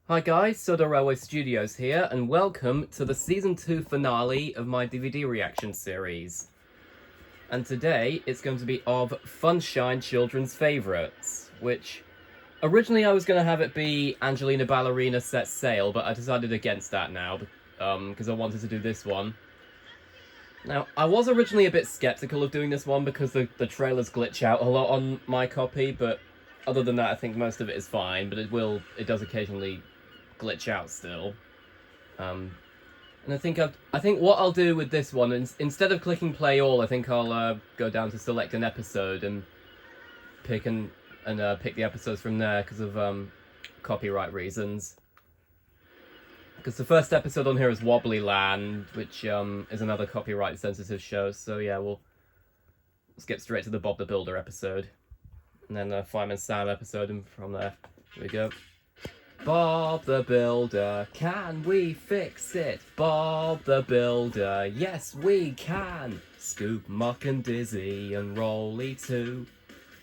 Hi guys, Soda Railway Studios here, and welcome to the Season 2 finale of my DVD reaction series. And today, it's going to be of Funshine Children's Favourites, which originally I was going to have it be Angelina Ballerina Sets Sail, but I decided against that now, because I wanted to do this one. Now, I was originally a bit skeptical of doing this one because the trailers glitch out a lot on my copy, but other than that I think most of it is fine, but it does occasionally glitch out still. And I think what I'll do with this one, instead of clicking play all, I think I'll go down to select an episode and pick the episodes from there because of copyright reasons. Because the first episode on here is Wobbly Land, which is another copyright sensitive show. So yeah, let's get straight to the Bob the Builder episode, and then the Fireman Sam episode, and from there, here we go. Bob the Builder, can we fix it? Bob the Builder, yes we can. Scoop, Muck and Dizzy and Rolly too.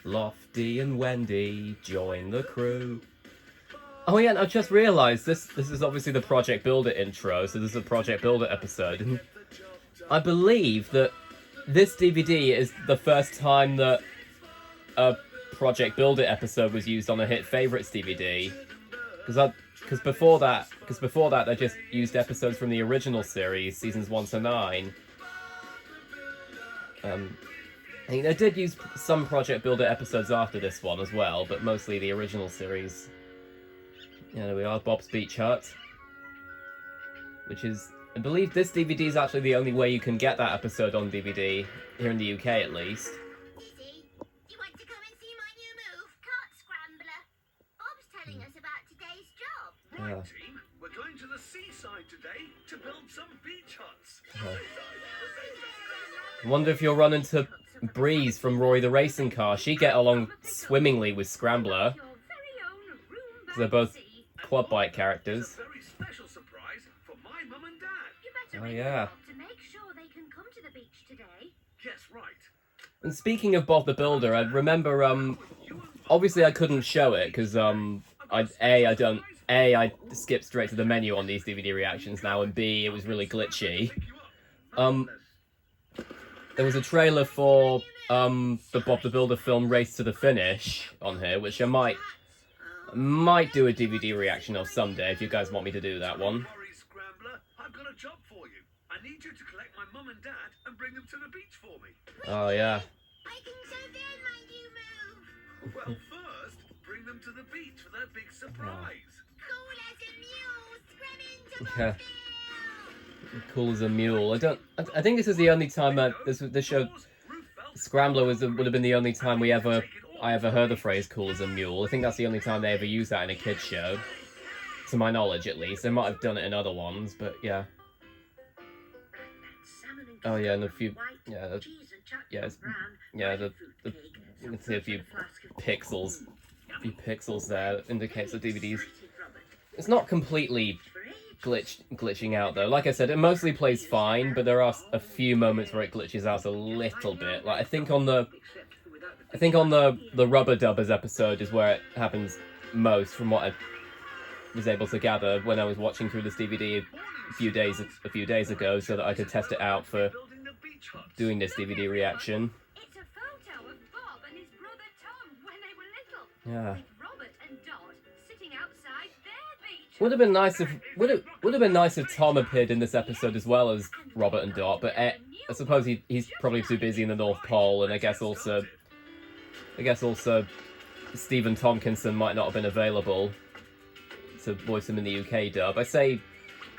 Lofty and Wendy join the crew. Oh yeah, and I've just realised this is obviously the Project Builder intro, so this is a Project Builder episode. And I believe that this DVD is the first time that a Project Builder episode was used on a Hit Favourites DVD. Because before that they just used episodes from the original series, seasons 1 to 9. I think they did use some Project Builder episodes after this one as well, but mostly the original series. Yeah, there we are, Bob's Beach Hut. Which is, I believe this DVD is actually the only way you can get that episode on DVD, here in the UK at least. Right, team, we're going to the seaside today to build some beach huts. I wonder if you'll run into Breeze from Rory the Racing Car. She'd get along swimmingly with Scrambler, because they're both quad bike characters. A very special surprise for my mum and dad. Oh yeah. To make sure they can come to the beach today. Yes, right. And speaking of Bob the Builder, I remember, obviously I couldn't show it, because, I skipped straight to the menu on these DVD reactions now, and B, it was really glitchy. There was a trailer for the Bob the Builder film Race to the Finish on here, which I might do a DVD reaction of someday if you guys want me to do that one. Sorry, Scrambler, I've got a job for you. I need you to collect my mum and dad and bring them to the beach for me. Oh yeah. I can show them my new move. Well, first, bring them to the beach for their big surprise. Cool as a mule, screaming to Yeah. Bobby. Cool as a mule. I think this is the only time this show Scrambler would have been the only time I ever heard the phrase "cool as a mule." I think that's the only time they ever used that in a kids show, to my knowledge at least. They might have done it in other ones, but yeah. Oh yeah, and a few you can see a few pixels there that indicates the DVDs. It's not completely glitching out though. Like I said, it mostly plays fine, but there are a few moments where it glitches out a little bit. Like I think on the Rubber Dubbers episode is where it happens most, from what I was able to gather when I was watching through this DVD a few days ago, so that I could test it out for doing this DVD reaction. It's a photo of Bob and his brother Tom when they were little. Yeah. With Robert and Dot sitting outside their beach. Would have been nice if Tom appeared in this episode as well as Robert and Dot, but I suppose he's probably too busy in the North Pole, and I guess also Stephen Tompkinson might not have been available to voice him in the UK dub. I say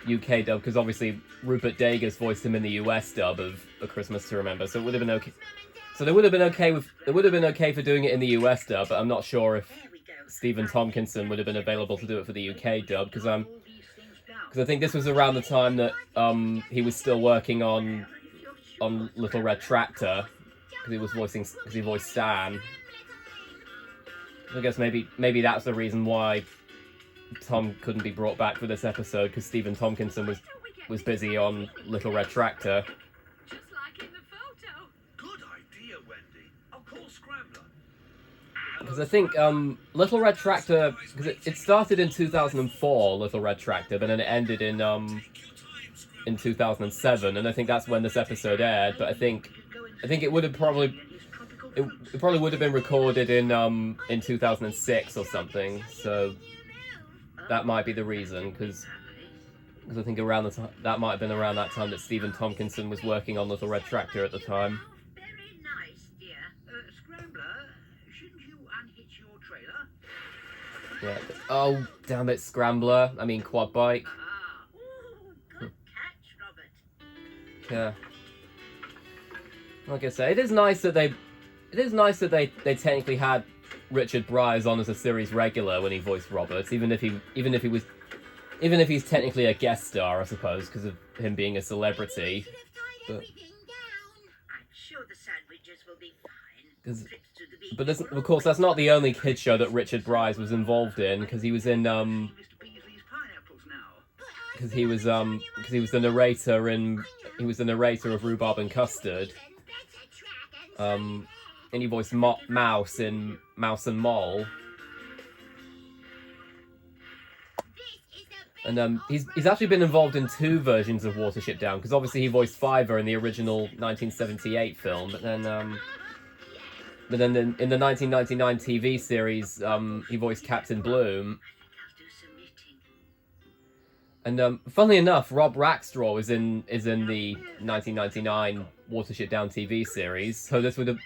UK dub because obviously Rupert Dagers voiced him in the US dub of A Christmas to Remember, so it would have been okay. So they would have been okay for doing it in the US dub, but I'm not sure if Stephen Tompkinson would have been available to do it for the UK dub, because I think this was around the time that he was still working on Little Red Tractor, because he voiced Stan. I guess maybe that's the reason why Tom couldn't be brought back for this episode, because Stephen Tompkinson was busy on Little Red Tractor. Just like in the photo. Good idea, Wendy. I'll call Scrambler. because I think Little Red Tractor, because it started in 2004, Little Red Tractor, but then it ended in 2007, and I think that's when this episode aired. But I think it would have probably it probably would have been recorded in 2006 or something. So that might be the reason, because I think around the time that might have been around that time that Stephen Tompkinson was working on Little Red Tractor at the time. Very nice, dear. Scrambler, shouldn't you unhitch your trailer? Yeah. Oh, damn it, Scrambler. I mean, quad bike. Ooh, good catch, Robert. Yeah. Like I say, it is nice that they technically had Richard Briers on as a series regular when he voiced Robert, even if he's technically a guest star, I suppose, because of him being a celebrity. But, I'm sure the sandwiches will be fine. Trips to the beach. but of course, that's not the only kid show that Richard Briers was involved in, because he was in Mr. Beasley's pineapples now. because he was the narrator of Rhubarb and Custard. And he voiced Mouse in Mouse and Mole. And he's actually been involved in 2 versions of Watership Down, because obviously he voiced Fiver in the original 1978 film, but then in the 1999 TV series, he voiced Captain Bloom. And funnily enough, Rob Rackstraw is in the 1999 Watership Down TV series, so this would have.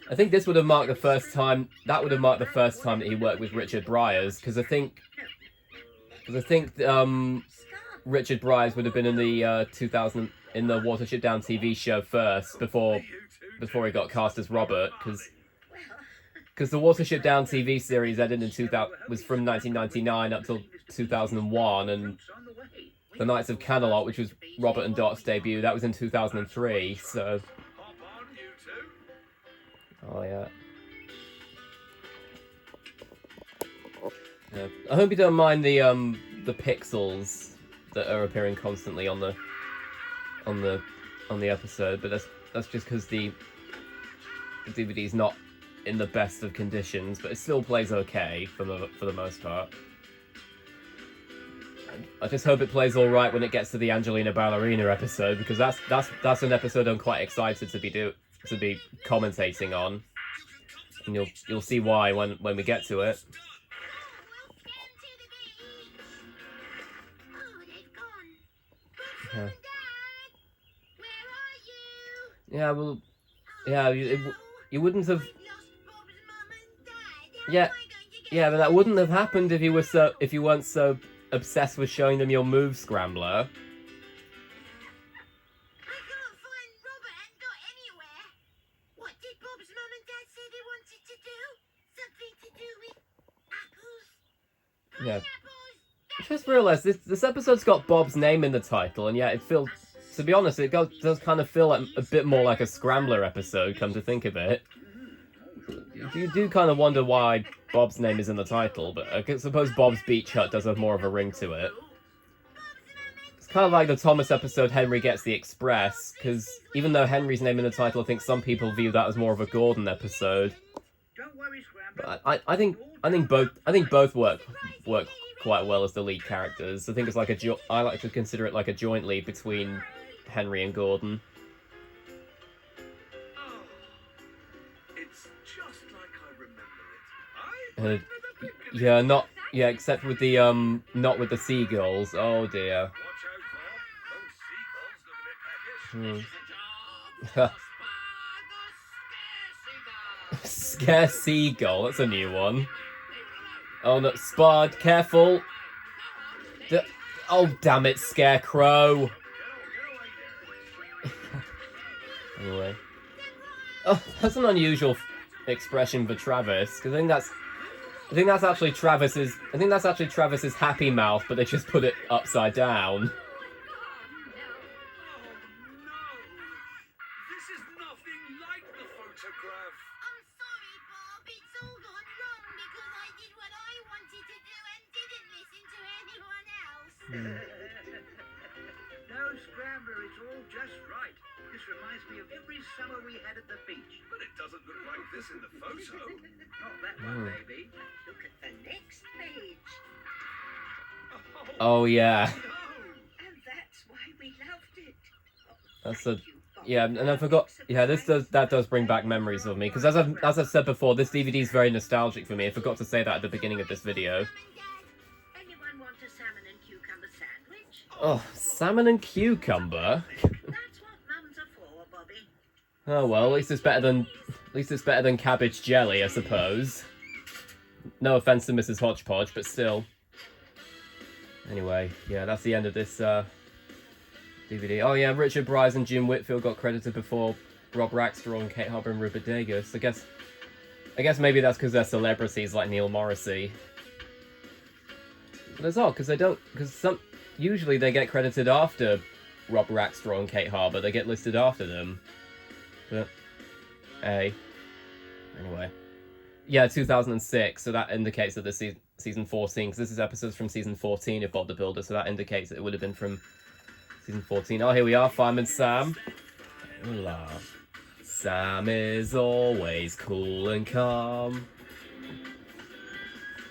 I think this would have marked the first time. That would have marked the first time that he worked with Richard Briers, because I think Richard Briers would have been in the 2000 in the Watership Down TV show first before he got cast as Robert, because the Watership Down TV series ended in 2000 was from 1999 up till 2001, and The Knights of Camelot, which was Robert and Dot's debut, that was in 2003. So. Oh yeah. Yeah. I hope you don't mind the pixels that are appearing constantly on the episode, but that's just because the DVD's not in the best of conditions, but it still plays okay for the most part. I just hope it plays all right when it gets to the Angelina Ballerina episode, because that's an episode I'm quite excited to be commentating on, and you'll see why when we get to it. Yeah. Yeah, well, yeah, you wouldn't have. Yeah, but that wouldn't have happened if you weren't so obsessed with showing them your moves, Scrambler. Yeah. I just realised this episode's got Bob's name in the title, and yet it feels, to be honest, does kind of feel like a bit more like a Scrambler episode, come to think of it. You do kind of wonder why Bob's name is in the title, but I suppose Bob's Beach Hut does have more of a ring to it. It's kind of like the Thomas episode Henry Gets the Express, because even though Henry's name in the title, I think some people view that as more of a Gordon episode. Don't worry, But I think both work quite well as the lead characters. I think it's like I like to consider it like a joint lead between Henry and Gordon. Oh, it's just like I remember it. Yeah, except with the not with the seagulls. Oh dear. Watch out, Bob. Those seagulls look a bit peckish. Scare seagull. That's a new one. Oh no, Spud, careful. Oh damn it, Scarecrow. Anyway. Oh, that's an unusual expression for Travis, because I think that's actually Travis's happy mouth, but they just put it upside down. This is nothing like the photograph. I'm sorry, Bob. It's all gone wrong because I did what I wanted to do and didn't listen to anyone else. No, scrambler. It's all just right. This reminds me of every summer we had at the beach. But it doesn't look like this in the photo. Not that one, baby. Look at the next page. Oh yeah. And that's why we loved it. That's a yeah, and I forgot. Yeah, that does bring back memories of me because as I've said before, this DVD is very nostalgic for me. I forgot to say that at the beginning of this video. Anyone want a salmon and cucumber sandwich? Oh, salmon and cucumber. That's what mums are for, Bobby. Oh well, at least it's better than cabbage jelly, I suppose. No offense to Mrs. Hodgepodge, but still. Anyway, yeah, that's the end of this DVD. Oh yeah, Richard Bryce and Jim Whitfield got credited before Rob Rackstraw and Kate Harbour and Rupert Degas. I guess maybe that's because they're celebrities like Neil Morrissey. But it's odd because usually they get credited after Rob Rackstraw and Kate Harbour. They get listed after them. But anyway, yeah, 2006. So that indicates that this is season 14 because this is episodes from season 14 of Bob the Builder. So that indicates that it would have been from season 14. Oh, here we are, Fireman Sam. Hola. Sam is always cool and calm.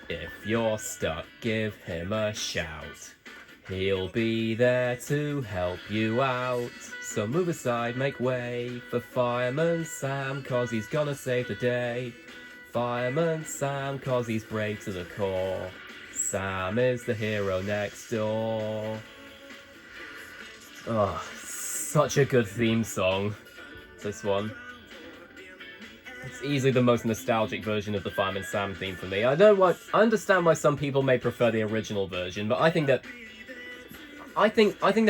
If you're stuck, give him a shout. He'll be there to help you out. So move aside, make way for Fireman Sam, 'cause he's gonna save the day. Fireman Sam, 'cause he's brave to the core. Sam is the hero next door. Oh, such a good theme song, this one. It's easily the most nostalgic version of the Fireman Sam theme for me. I understand why some people may prefer the original version, but I think they're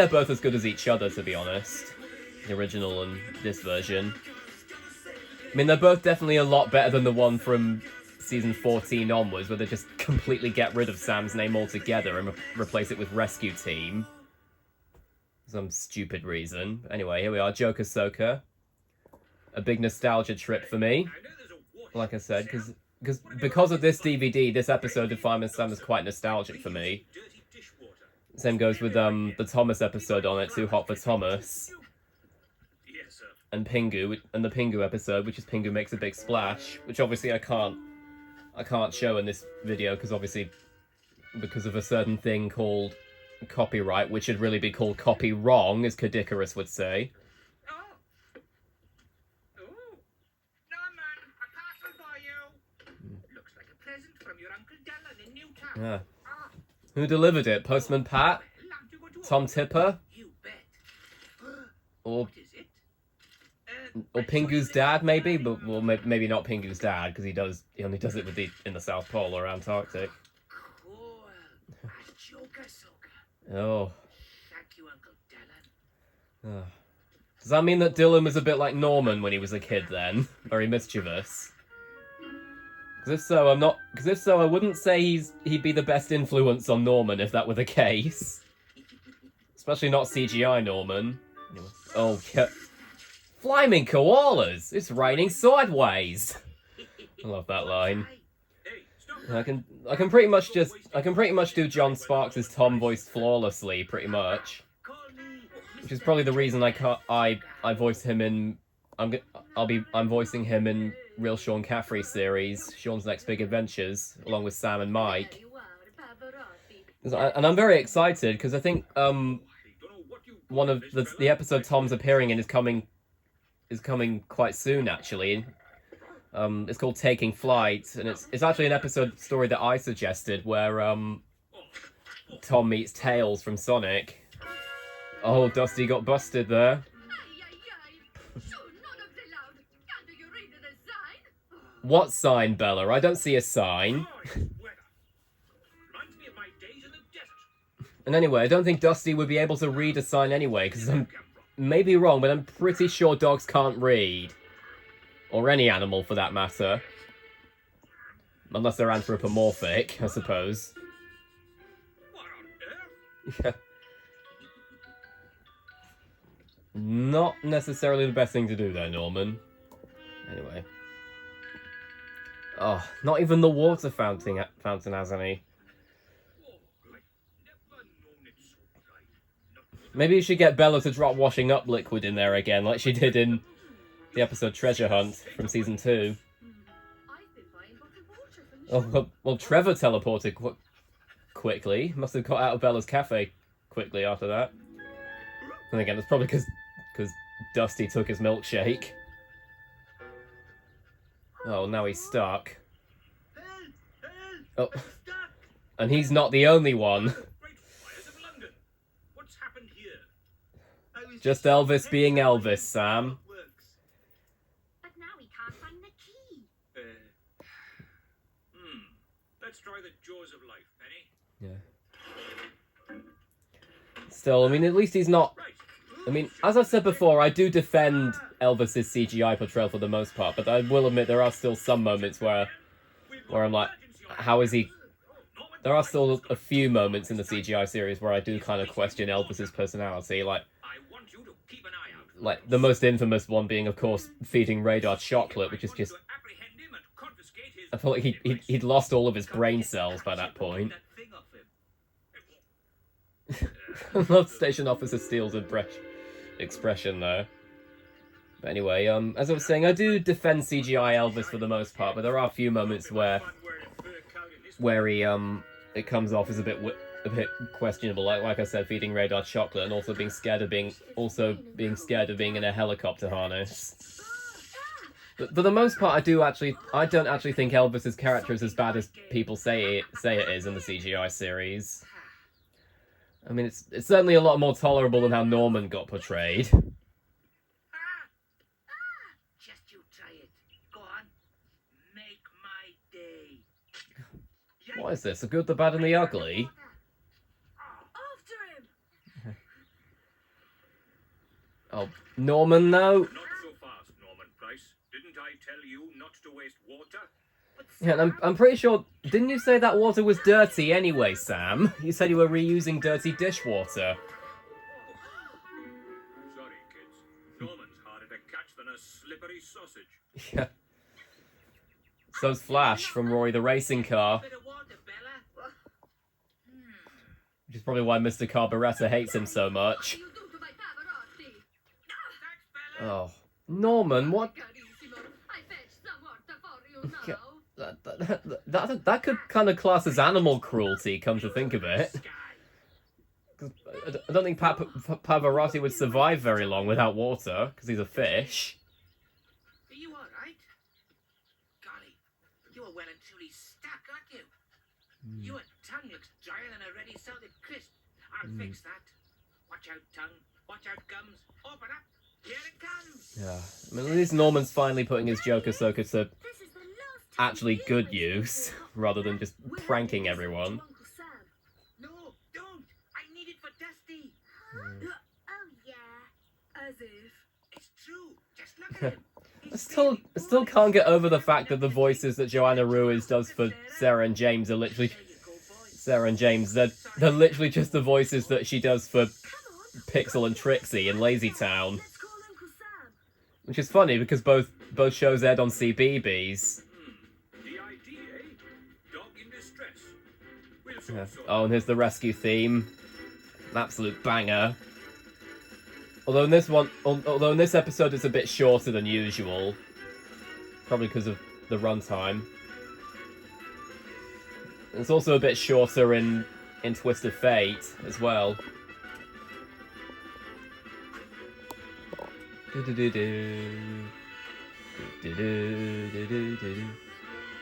both as good as each other, to be honest. The original and this version. I mean, they're both definitely a lot better than the one from season 14 onwards, where they just completely get rid of Sam's name altogether and replace it with Rescue Team. Some stupid reason. Anyway, here we are, Joker Soaker. A big nostalgia trip for me. Like I said, because of this DVD, this episode of Fireman Sam is quite nostalgic for me. Same goes with the Thomas episode on it, Too Hot for Thomas. And Pingu, and the Pingu episode, which is Pingu Makes a Big Splash, which obviously I can't show in this video because of a certain thing called copyright, which should really be called copy wrong, as Kadikarus would say. Looks like a present from your Uncle Dylan in Newtown. Yeah. Who delivered it? Postman Pat? Tom Tipper? You bet. Or What is it? Pingu's dad, maybe? But well, maybe not Pingu's dad, because he only does it in the South Pole or Antarctic. Cool. A Joker Soaker. Oh. Thank you, Uncle Dylan. Oh. Does that mean that Dylan was a bit like Norman when he was a kid then? Very mischievous. Because if so, I wouldn't say he'd be the best influence on Norman if that were the case. Especially not CGI Norman. Anyway. Oh, yeah. Flaming koalas! It's raining sideways! I love that line. I can pretty much do John Sparks' Tom voiced flawlessly, pretty much. Which is probably the reason I voice him in I'm voicing him in Real Sean Caffrey series, Sean's Next Big Adventures, along with Sam and Mike. And I'm very excited because I think one of the episode Tom's appearing in is coming quite soon, actually. It's called Taking Flight, and it's actually an episode story that I suggested where Tom meets Tails from Sonic. Oh, Dusty got busted there. What sign, Bella? I don't see a sign. And anyway, I don't think Dusty would be able to read a sign anyway, because I may be wrong, but I'm pretty sure dogs can't read. Or any animal, for that matter. Unless they're anthropomorphic, I suppose. Yeah. Not necessarily the best thing to do there, Norman. Anyway. Oh, not even the water fountain has any. Maybe you should get Bella to drop washing up liquid in there again, like she did in the episode Treasure Hunt from season 2. Oh, well, Trevor teleported quickly. Must have got out of Bella's cafe quickly after that. And again, it's probably because Dusty took his milkshake. Oh, now he's stuck. Oh, and he's not the only one. Just Elvis being Elvis, Sam. But now we can't find the key. Let's try the jaws of life, Penny. Yeah. Still, I mean, at least he's not... I mean, as I've said before, I do defend Elvis's CGI portrayal for the most part, but I will admit there are still some moments where I'm like, how is he... There are still a few moments in the CGI series where I do kind of question Elvis's personality, like the most infamous one being, of course, feeding Radar chocolate, which is just... I feel like he'd lost all of his brain cells by that point. I love Station Officer Steele's expression, though. But anyway, as I was saying, I do defend CGI Elvis for the most part, but there are a few moments where he, it comes off as a bit questionable. Like I said, feeding Radar chocolate and also being scared of being in a helicopter harness. But for the most part, I don't actually think Elvis's character is as bad as people say it is in the CGI series. I mean, it's certainly a lot more tolerable than how Norman got portrayed. Just you try it. Go on. Make my day. What is this? The good, the bad, and the ugly? After him! Oh, Norman, though? Not so fast, Norman Price. Didn't I tell you not to waste water? Yeah, and I'm pretty sure... Didn't you say that water was dirty anyway, Sam? You said you were reusing dirty dishwater. Sorry, kids. Norman's harder to catch than a slippery sausage. Yeah. So's Flash from Rory the Racing Car. Bit of water, Bella. Which is probably why Mr. Carburettor hates him so much. You do to my Pavarotti! Thanks, Bella. Oh. Norman, what... Carissimo, I fetched some water for you now. That could kind of class as animal cruelty, come to think of it. 'Cause I don't think Pavarotti would survive very long without water, because he's a fish. Are you alright? Golly, you are well and truly stuck, aren't you? Your tongue looks drier than a ready salted crisp. I'll fix that. Watch out, tongue. Watch out, gums. Open up. Here it comes. Yeah. I mean, at least Norman's finally putting his Joker Circuit to This is the last time actually you good will use, see rather than just pranking everyone. Uncle Sam. No, don't. I need it for Dusty. Oh yeah, as if. It's true. Just look at him. I still can't get over the fact that the voices that Joanna Ruiz does for Sarah and James are literally... Sarah and James, they're literally just the voices that she does for Pixel and Trixie in Lazy Town. Let's call Uncle Sam. Which is funny because both shows aired on CBeebies. The idea, eh? Dog in distress. We'll soon Yeah. sort Oh, and here's the rescue theme. An absolute banger. Although in this episode it's a bit shorter than usual. Probably because of the runtime. It's also a bit shorter in Twist of Fate as well. I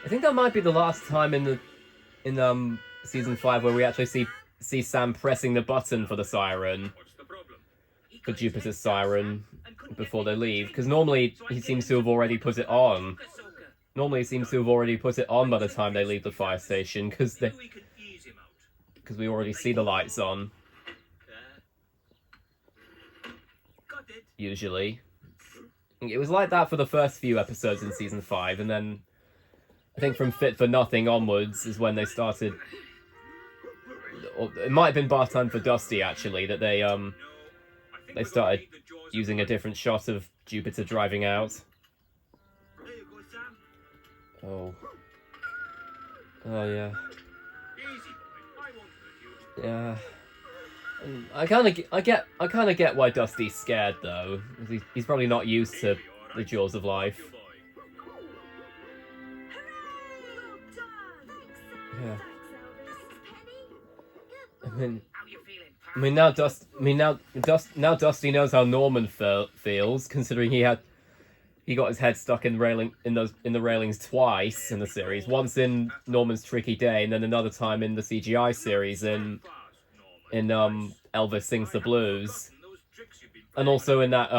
think that might be the last time in season 5 where we actually see Sam pressing the button for the siren, What's the problem? for Jupiter's siren, before they leave. Because normally he seems to have already put it on. Normally he seems to have already put it on by the time they leave the fire station, because Maybe we can ease him out. we already see the lights on, Got it. usually. It was like that for the first few episodes in season 5, and then I think from Fit for Nothing onwards is when they started... Or it might have been Bar Time for Dusty, actually, that they started using a different shot of Jupiter driving out. There you go, Sam. Oh. Oh, yeah. Easy, boy. I won't hurt you. Yeah. I kind of get why Dusty's scared though. He's probably not used to the jaws of life. Yeah. How you feeling, pal? I mean now Dusty knows how Norman feels, considering he got his head stuck in the railings twice in the series. Once in Norman's Tricky Day, and then another time in the CGI series in Elvis Sings the Blues, and also in that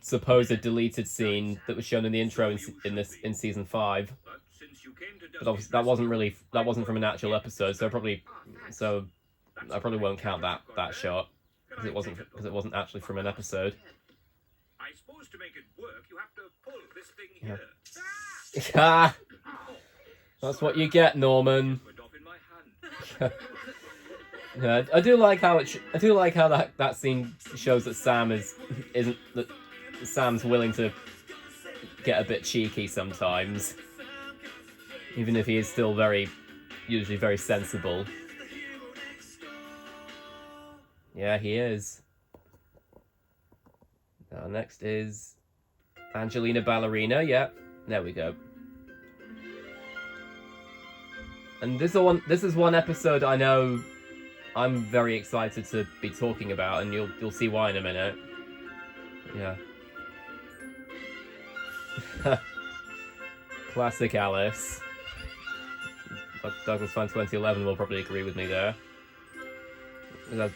supposed deleted scene that was shown in the intro in season 5. But obviously that wasn't from an actual episode, so I probably won't count that shot because it wasn't actually from an episode. I suppose to make it work, you have to pull this thing Yeah. here. Ah, that's what you get, Norman. Went off in my hand. Yeah, I do like how that scene shows that Sam's willing to get a bit cheeky sometimes, even if he is still usually very sensible. Yeah, he is. Next is Angelina Ballerina. Yeah, there we go. And this is one episode I know I'm very excited to be talking about, and you'll see why in a minute. Yeah. Classic Alice. Douglas Fan 2011 will probably agree with me there. As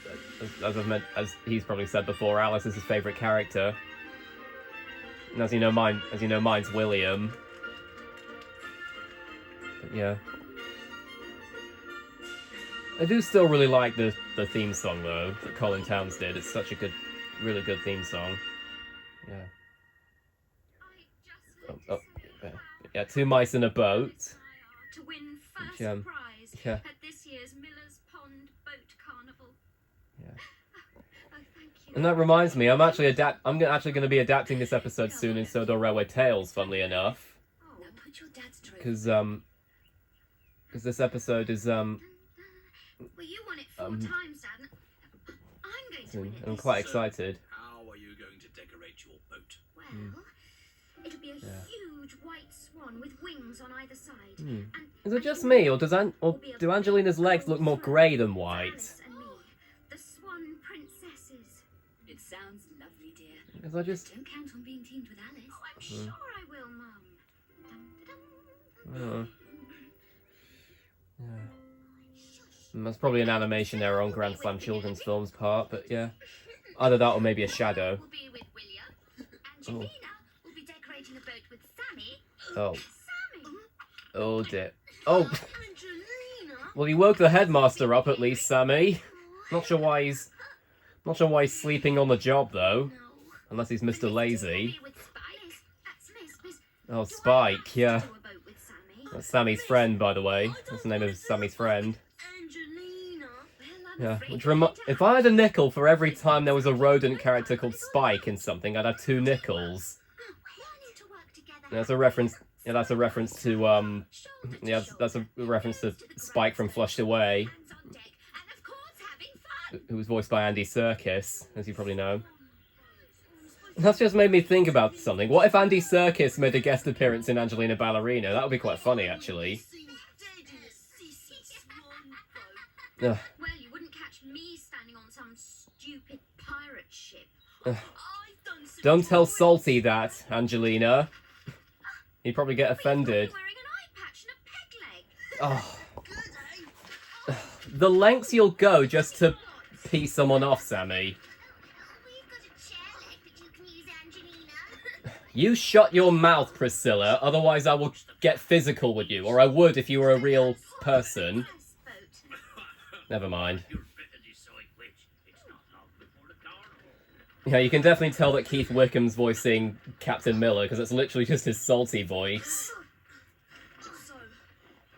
he's probably said before, Alice is his favourite character. And as you know, mine's William. But yeah. I do still really like the theme song though that Colin Towns did. It's such a really good theme song. Yeah. Yeah, 2 mice in a boat. To win first Yeah. prize Yeah. at this year's Miller's Pond Boat Carnival. Yeah. Oh, thank you. And that reminds me, I'm actually going to be adapting this episode soon in Sodo Railway Tales, funnily enough. Now put your dad's drink. Because this episode is Well, you won it 4 times, Dad. I'm going to win it. I'm this quite year. excited. How are you going to decorate your boat? Well, it'll be a huge white swan with wings on either side. And Is it just me, or do Angelina's legs look more grey than white? Alice and me, the Swan Princesses. It sounds lovely, dear. Because I just Don't count on being teamed with Alice. Oh, I'm sure I will, Mum. yeah. That's probably an animation error on Grand Slam Children's Films' part, but yeah. Either that or maybe a shadow. We'll be with William. Angelina will be decorating a boat with Sammy. Oh. Sammy! Oh dear. Oh, Angelina! well, he woke the headmaster up at least, Sammy. Not sure why he's sleeping on the job though, No. unless he's Mr. Lazy. Be with Spike. That's Miss. Oh, Spike, yeah. Do a boat with Sammy. That's Sammy's friend, by the way. That's the name of Sammy's friend. Angelina. Well, I'm Yeah. afraid Which you'll have to if I had a nickel for every time there was a rodent character called Spike in something, I'd have 2 nickels. learning to work together. That's a reference. Yeah, that's a reference to yeah, that's a reference to Spike from Flushed Away, Hands on deck, and of course having fun. who was voiced by Andy Serkis, as you probably know. That's just made me think about something. What if Andy Serkis made a guest appearance in Angelina Ballerina? That would be quite funny, actually. Ugh. Well, you wouldn't catch me standing on some stupid pirate ship. Ugh. I've done some Don't tell toys. Salty that, Angelina. He'd probably get offended. Wearing an eye patch and a peg leg. Oh. The lengths you'll go just to pee someone off, Sammy. We've got a chair leg that you can use, Angelina. You shut your mouth, Priscilla, otherwise I will get physical with you, or I would if you were a real person. Never mind. You'll better decide which. It's not long before the carnival. Yeah, you can definitely tell that Keith Wickham's voicing Captain Miller, because it's literally just his salty voice. So,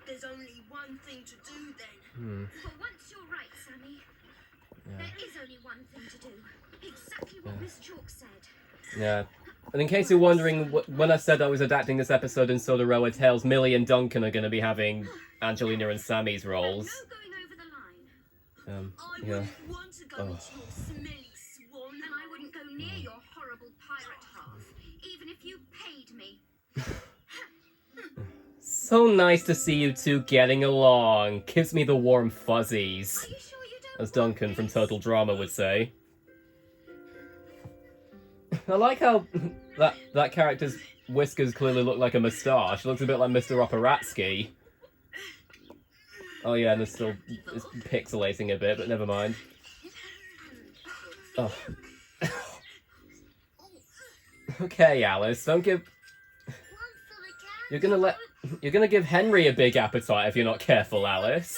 there's only one thing to do then. But once you're right, Sammy, there is only one thing to do. Exactly what Miss Chalk said. Yeah. And in case you're wondering, when I said I was adapting this episode in Soda Railway Tales, Millie and Duncan are going to be having Angelina and Sammy's roles. No going over the line. I Yeah. wouldn't want to go into your smelly swan, and I wouldn't go near your horrible pirate half, even if you paid me. So nice to see you two getting along. Gives me the warm fuzzies, Are you sure you don't as want Duncan from this? Total Drama would say. I like how that character's whiskers clearly look like a moustache. It looks a bit like Mr. Operatsky. Oh yeah, and it's pixelating a bit, but never mind. Oh. Okay, Alice, don't give... You're gonna give Henry a big appetite if you're not careful, Alice.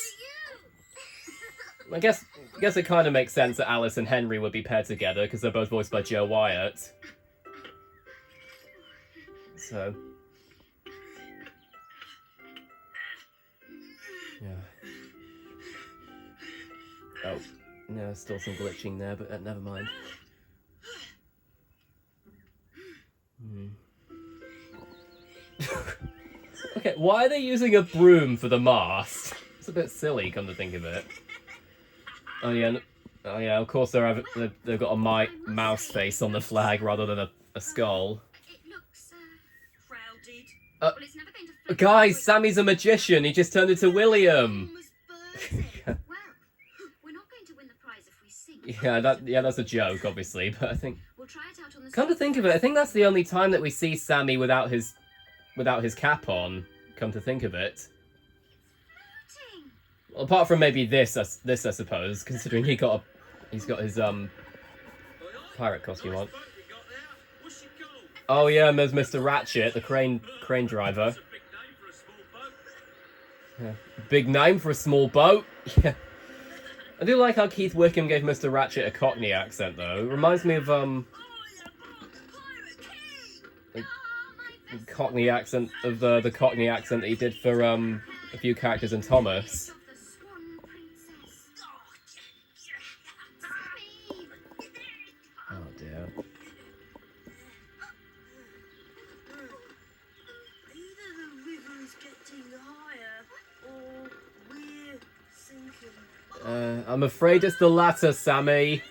I guess it kind of makes sense that Alice and Henry would be paired together because they're both voiced by Joe Wyatt. So, yeah. Oh, no, still some glitching there, but never mind. Okay, why are they using a broom for the mast? It's a bit silly, come to think of it. Oh yeah, of course they've got a mouse face on the flag rather than a skull. It looks crowded. Well, it's never going to float Guys, Sammy's a magician. He just turned into William. Well, we're not going to win the prize if we sing. Yeah, that's a joke, obviously. But I think, We'll try it out on the come to think of it, I think that's the only time that we see Sammy without his cap on. Come to think of it, floating. well, apart from maybe this, I suppose, considering he's got his pirate costume on. Oh yeah, and there's Mr. Ratchet, the crane driver. Yeah. Big name for a small boat. Yeah. I do like how Keith Wickham gave Mr. Ratchet a Cockney accent, though. It reminds me of Cockney accent of the Cockney accent that he did for a few characters in Thomas. Oh dear. Either the river's getting higher or we're sinking. I'm afraid it's the latter, Sammy.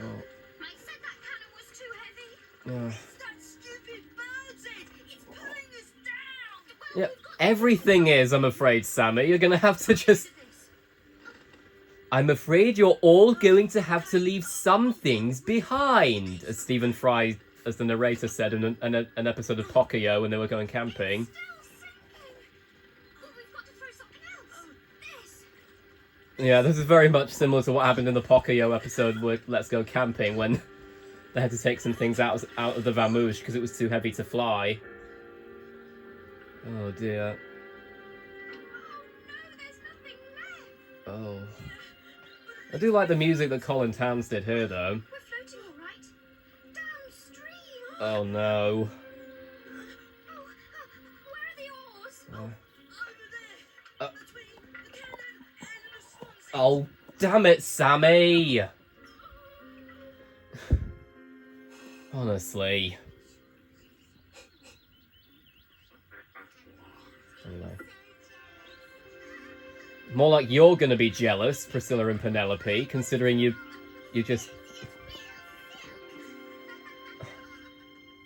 Oh. I said that cannon was too heavy. Yeah. It's that stupid bird's head. It's pulling us down. Yeah, everything is, I'm afraid, Sammy. You're gonna have to just... I'm afraid you're all going to have to leave some things behind, as Stephen Fry, as the narrator said in an episode of Pocoyo when they were going camping. Yeah, this is very much similar to what happened in the Pocoyo episode with Let's Go Camping, when they had to take some things out of the Vamouche because it was too heavy to fly. Oh dear. Oh. I do like the music that Colin Towns did here, though. We're floating all right. Downstream. Oh no. Oh, where are the oars? Uh, Over there. Between the cannon and the swans. Oh, damn it, Sammy! Honestly. Anyway. More like you're gonna be jealous, Priscilla and Penelope, considering you just...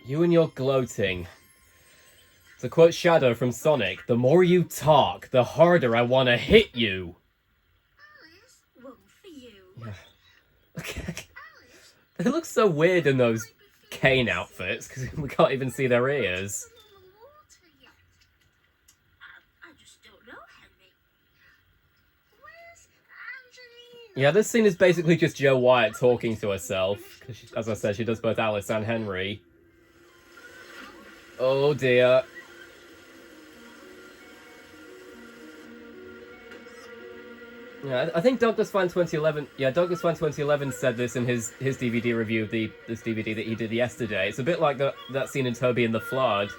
You and your gloating. To quote Shadow from Sonic, the more you talk, the harder I want to hit you. Alice, one for you. Yeah. Okay. They look so weird in those cane outfits, because we can't even see their ears. I just don't know, Henry. Where's Angelina? Yeah, this scene is basically just Joe Wyatt talking to herself, because as I said, she does both Alice and Henry. Oh dear. Yeah, I think Douglas Fan 2011. Yeah, Douglas Fan 2011 said this in his DVD review of this DVD that he did yesterday. It's a bit like that scene in Toby and the Flood,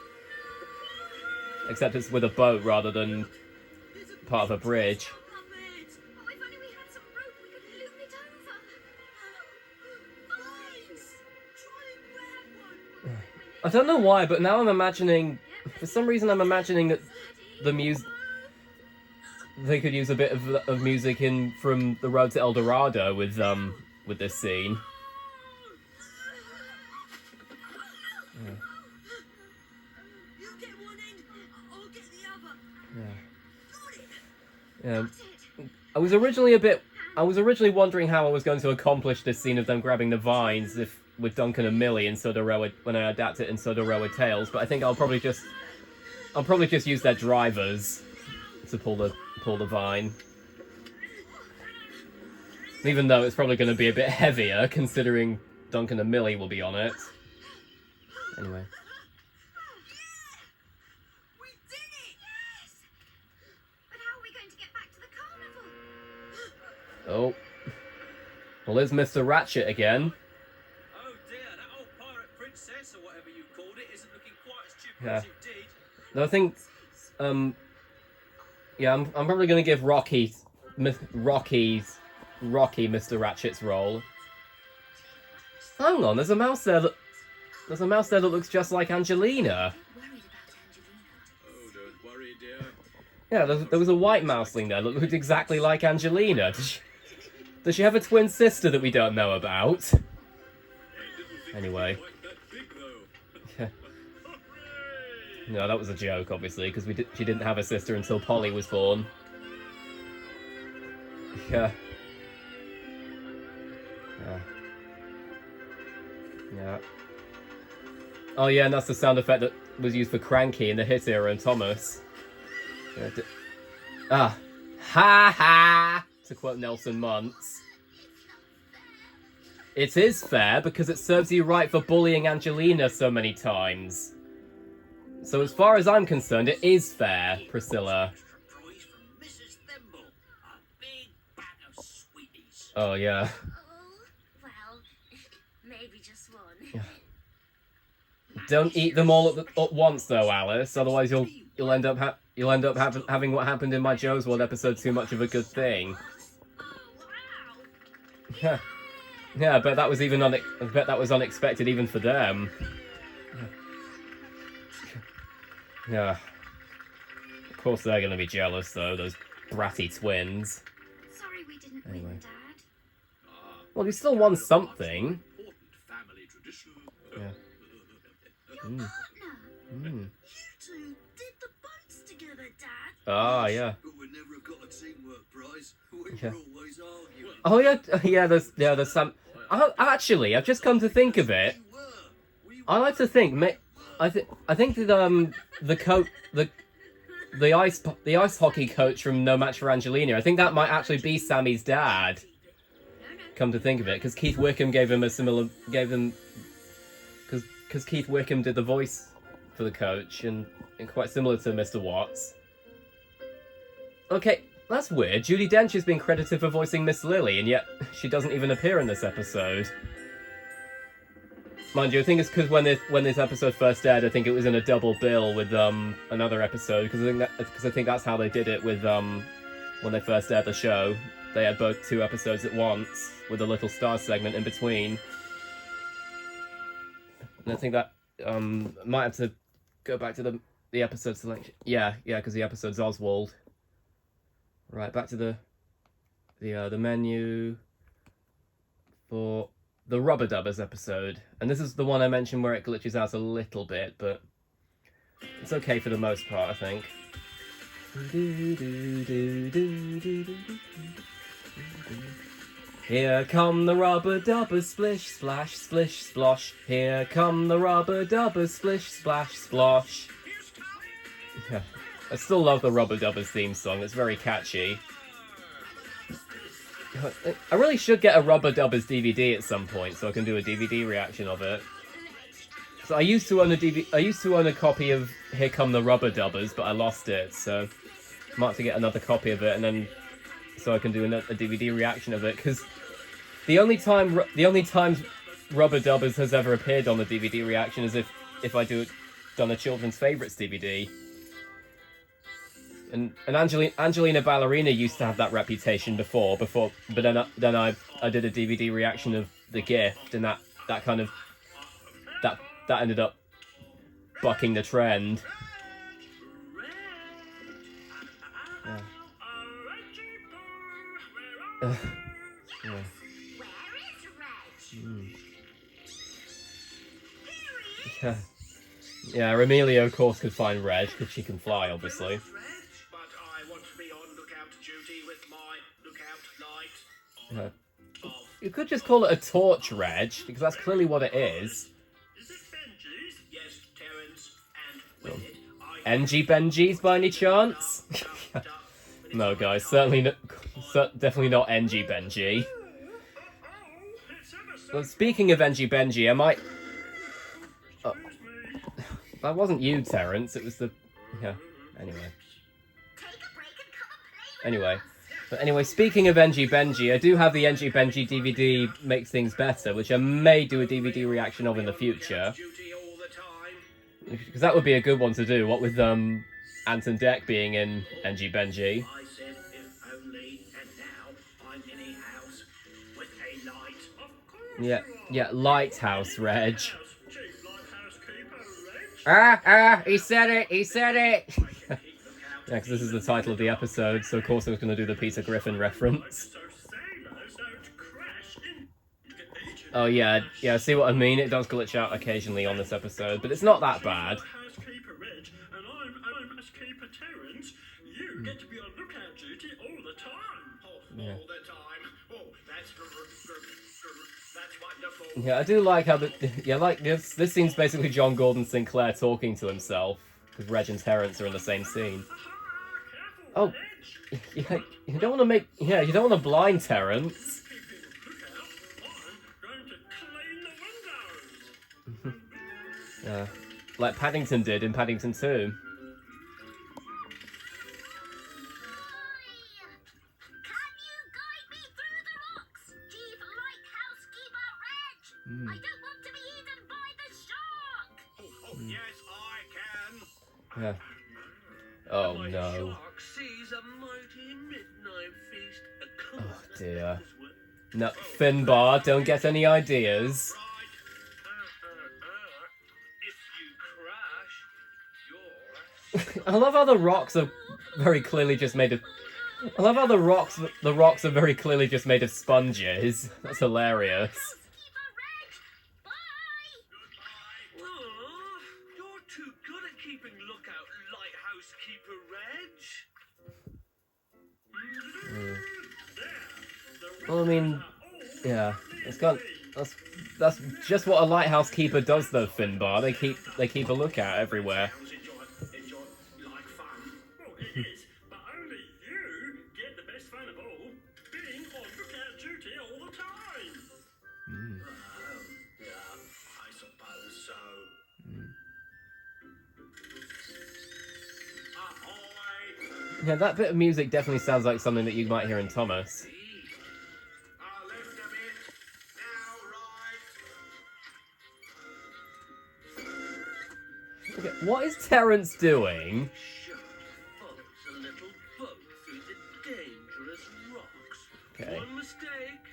except it's with a boat rather than part of a bridge. Oh, if only we had some rope, we could loop it over. Vines! Try and grab one. I don't know why, but now I'm imagining. For some reason, I'm imagining that the music. they could use a bit of music in from The Road to El Dorado with this scene. Yeah. You get one end, I'll get the other. Yeah. I was originally wondering how I was going to accomplish this scene of them grabbing the vines with Duncan and Millie in Sodoroa when I adapt it in Sodoroa Tales, but I think I'll probably just use their drivers to pull the vine. Even though it's probably going to be a bit heavier, considering Duncan and Millie will be on it. Anyway. We did it! Yes! But how are we going to get back to the carnival? Oh. Well, there's Mr. Ratchet again. Oh dear, that old pirate princess, or whatever you called it, isn't looking quite as chipper Yeah. as you did. No, I think, yeah, I'm probably going to give Rocky Mr. Ratchet's role. Hang on, there's a mouse there that looks just like Angelina. Worried about Angelina. Oh, don't worry, dear. Yeah, there was a white mouseling there that looked exactly like Angelina. Does she have a twin sister that we don't know about? Anyway. Quite that big, though. Yeah. Hooray! No, that was a joke, obviously, because she didn't have a sister until Polly was born. Yeah. Yeah. Yeah. Oh yeah, and that's the sound effect that was used for Cranky in the Hit Era and Thomas. Yeah, ha ha! To quote Nelson Muntz. It is fair because it serves you right for bullying Angelina so many times. So as far as I'm concerned, it is fair, Priscilla. Prize from Mrs. Thimble. A big bag of sweeties. Oh yeah. Oh, well, maybe just one. Yeah. Don't eat them all at once, though, Alice. Otherwise, you'll end up having what happened in my Joe's World episode. Too much of a good thing. Oh, wow! Yeah, yeah. I bet that was unexpected even for them. Yeah. Of course, they're gonna be jealous, though. Those bratty twins. Sorry we didn't Anyway. win, Dad. Well, you still won something. Important family tradition. Yeah. Your Mm. partner. Mm. You two did the boats together, Dad. Ah, yeah. But we never have got a teamwork prize. We Yeah. always arguing. Oh yeah, There's some. Oh, actually, I've just come to think of it. I like to think. I think that the ice hockey coach from No Match for Angelina. I think that might actually be Sammy's dad. Come to think of it, because Keith Wickham because Keith Wickham did the voice for the coach, and quite similar to Mr. Watts. Okay, that's weird. Judi Dench has been credited for voicing Miss Lily, and yet she doesn't even appear in this episode. Mind you, I think it's because when this episode first aired, I think it was in a double bill with another episode, because I think that's how they did it with when they first aired the show. They had both two episodes at once with a little star segment in between. And I think that might have to go back to the episode selection. Yeah, because the episode's Oswald. Right, back to the menu for the Rubber Dubbers episode. And this is the one I mentioned where it glitches out a little bit, but it's okay for the most part, I think. Here come the rubber dubbers, splish, splash, splish, splosh. Here come the rubber dubbers, splish, splash, splosh. Yeah, I still love the Rubber Dubbers theme song. It's very catchy. I really should get a Rubber Dubbers DVD at some point so I can do a DVD reaction of it. So I used to own a copy of Here Come the Rubber Dubbers, but I lost it. So I might have to get another copy of it, and then so I can do a DVD reaction of it. Because the only times Rubber Dubbers has ever appeared on the DVD reaction is if I done a children's favorites DVD. And Angelina Ballerina used to have that reputation before, but then I did a DVD reaction of The Gift, and that ended up bucking the trend. Yeah. Yeah. Where is Reg? Here he is. Yeah. Yeah, Remilio, of course, could find Reg, because she can fly, obviously. But I want to be on lookout duty with my lookout light Yeah. on. You could just call it a torch, Reg, because that's clearly what it is. Is it Benji's? Yes, Terence. And with it, I... NG Benji's by any chance? No, guys, certainly definitely not NG Benji. Well, speaking of NG Benji, I might... Oh, that wasn't you, Terence, it was the... Yeah, anyway. Take a break and come and play with Anyway. us. But anyway, speaking of NG Benji, I do have the NG Benji DVD Makes Things Better, which I may do a DVD reaction of in the future. Duty all the time. Because that would be a good one to do, what with Anton Deck being in NG Benji. I said if only, and now I'm in a house with a light. Of course Yeah, Lighthouse, Reg. Chief Lighthouse Keeper, Reg. He said it, he said it! I can keep lookout. Yeah, because this is the title of the episode, so of course I was going to do the Peter Griffin reference. So sailors don't crash into each Oh yeah, see what I mean? It does glitch out occasionally on this episode, but it's not that bad. Housekeeper Reg, and I'm housekeeper Terence. You get to be on lookout duty all the time. Oh, Yeah. all the time. Oh, that's wonderful. Yeah, I do like how this scene's basically John Gordon Sinclair talking to himself, because Reg and Terence are in the same scene. Oh, yeah, you don't want to blind Terence. Yeah, like Paddington did in Paddington 2. Can you guide me through the rocks, Chief Lighthouse Keeper Reg? I don't want to be eaten by the shark. Oh, yes, I can. Yeah. Oh My no. shark sees a mighty midnight feast. Oh dear. No, Finbar, don't get any ideas. If you crash, I love how the rocks are very clearly just made of... I love how the rocks are very clearly just made of sponges. That's hilarious. Housekeeper Reg, bye. Aw, you're too good at keeping lookout, Lighthouse Keeper Reg. Well, I mean, yeah, that's just what a lighthouse keeper does, though, Finbar. They keep a lookout everywhere. Enjoy like fun. Well, it is, but only you get the best fun of all, being on lookout duty all the time. Yeah, I suppose so. Ahoy! Yeah, that bit of music definitely sounds like something that you might hear in Thomas. Lift a bit. Now right. Okay, what is Terence doing? Shark follows a little boat through the dangerous rocks. Okay. One mistake.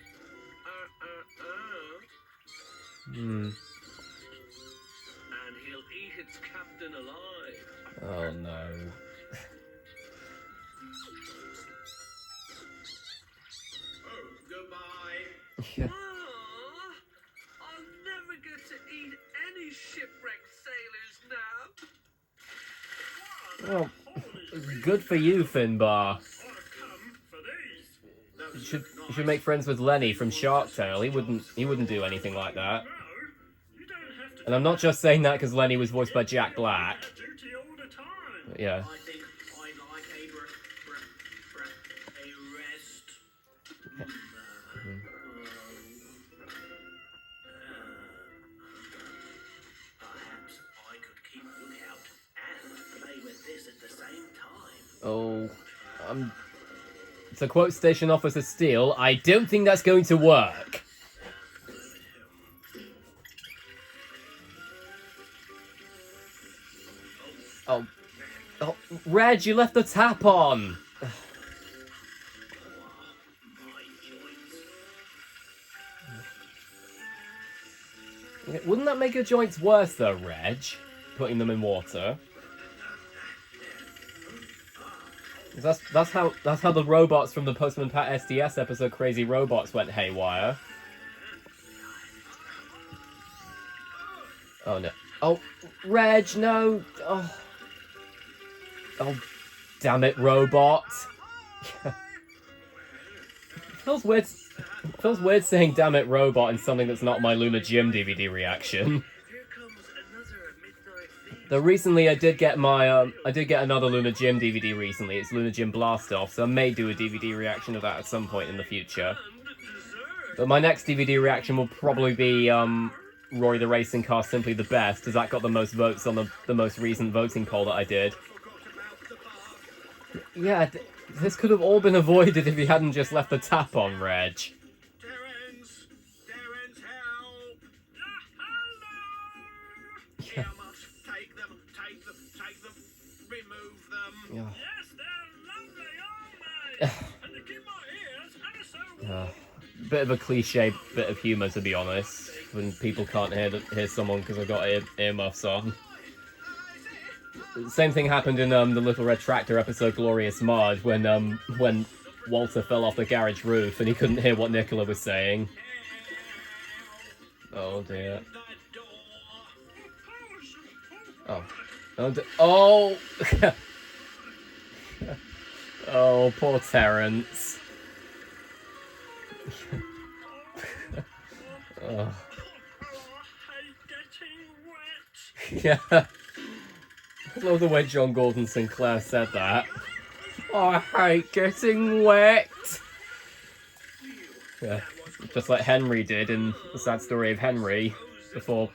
Hmm. And he'll eat its captain alive. Oh no. Oh, goodbye. Yeah. I'll never get to eat any shipwrecked sailors now. Well, good for you, Finbar. I've come for these. You should make friends with Lenny from Shark Tale. He wouldn't do anything like that. No, you don't have to And I'm not just saying that because Lenny was voiced by Jack Black. do duty all the time. But yeah. I think I'd like a rest. Perhaps I could keep lookout and play with this at the same time. Oh, to quote Station Officer Steele, I don't think that's going to work. Oh, Reg, you left the tap on. My joints. Wouldn't that make your joints worse, though, Reg? Putting them in water. That's how the robots from the Postman Pat SDS episode Crazy Robots went haywire. Oh no. Oh, Reg, no! Oh, damn it, robot! Feels weird saying "damn it, robot" in something that's not my Luna Gym DVD reaction. Though recently I did get another Luna Gym DVD recently. It's Luna Gym Blast Off, so I may do a DVD reaction of that at some point in the future. But my next DVD reaction will probably be Rory the Racing Car Simply the Best, because that got the most votes on the most recent voting poll that I did. Yeah, this could have all been avoided if he hadn't just left the tap on, Reg. Terence, help! Yeah. Here, Muff, take them, remove them. Yeah. Yes, they're lovely, aren't they? And they keep my ears ever so warm. Bit of a cliche bit of humour, to be honest, when people can't hear someone because I've got earmuffs on. Same thing happened in the Little Red Tractor episode Glorious Marge when Walter fell off the garage roof and he couldn't hear what Nicola was saying. Oh dear. Oh. Oh! Oh, poor Terence. Oh. I hate getting wet. Yeah. I love the way John Gordon Sinclair said that. Oh, I hate getting wet. Yeah, just like Henry did in The Sad Story of Henry before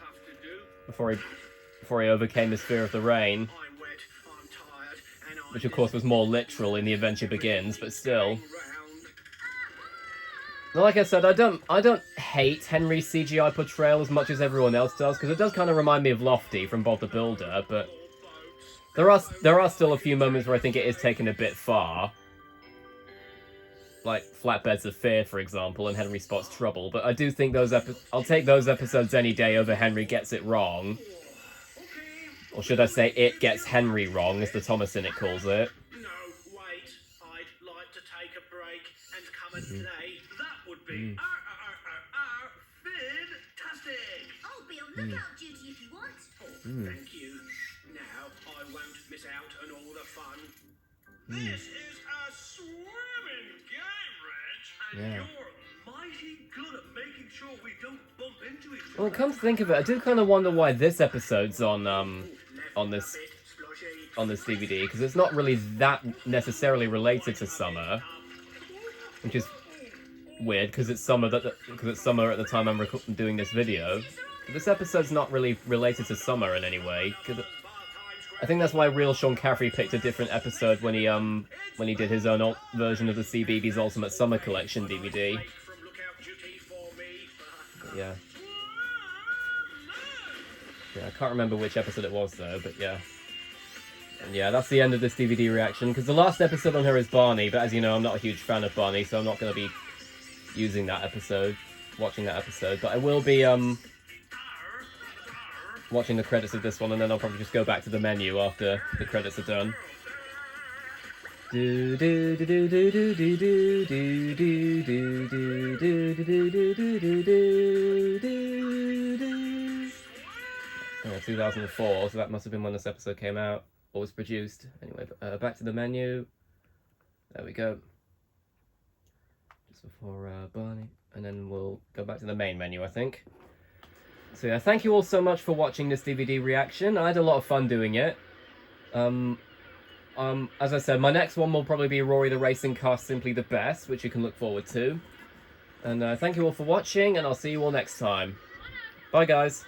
he overcame his fear of the rain, I'm wet, I'm tired, and which of course was more literal in The Adventure Begins, but still. Like I said, I don't hate Henry's CGI portrayal as much as everyone else does, because it does kind of remind me of Lofty from Bob the Builder, but there are still a few moments where I think it is taken a bit far. Like Flatbeds of Fear, for example, and Henry Spots Trouble, but I do think I'll take those episodes any day over Henry Gets It Wrong. Or should I say, It Gets Henry Wrong, as the Thomas Innit calls it. No, wait. I'd like to take a break and come and play. That would be fantastic. I'll be on lookout duty if you want. Oh, thank you. Now I won't miss out on all the fun. This is a swimming game, Reg, and Yeah. you're mighty good at making sure we don't bump into each other. Well, come to think of it, I do kind of wonder why this episode's on this DVD, because it's not really that necessarily related to summer, which is weird because it's summer at the time I'm doing this video. But this episode's not really related to summer in any way, because I think that's why Real Sean Caffrey picked a different episode when he did his own version of the CBeebies Ultimate Summer Collection DVD. But yeah. Yeah, I can't remember which episode it was though, but yeah. And yeah, that's the end of this DVD reaction, because the last episode on here is Barney, but as you know, I'm not a huge fan of Barney, so I'm not going to be watching that episode, but I will be, watching the credits of this one, and then I'll probably just go back to the menu after the credits are done. Do do do do do do do do do do do do do do do do do. 2004, so that must have been when this episode came out or was produced. Anyway, back to the menu. There we go. Just before Barney, and then we'll go back to the main menu, I think. So yeah, thank you all so much for watching this DVD reaction. I had a lot of fun doing it. As I said, my next one will probably be Rory the Racing Car Simply the Best, which you can look forward to. And thank you all for watching, and I'll see you all next time. Bye, guys.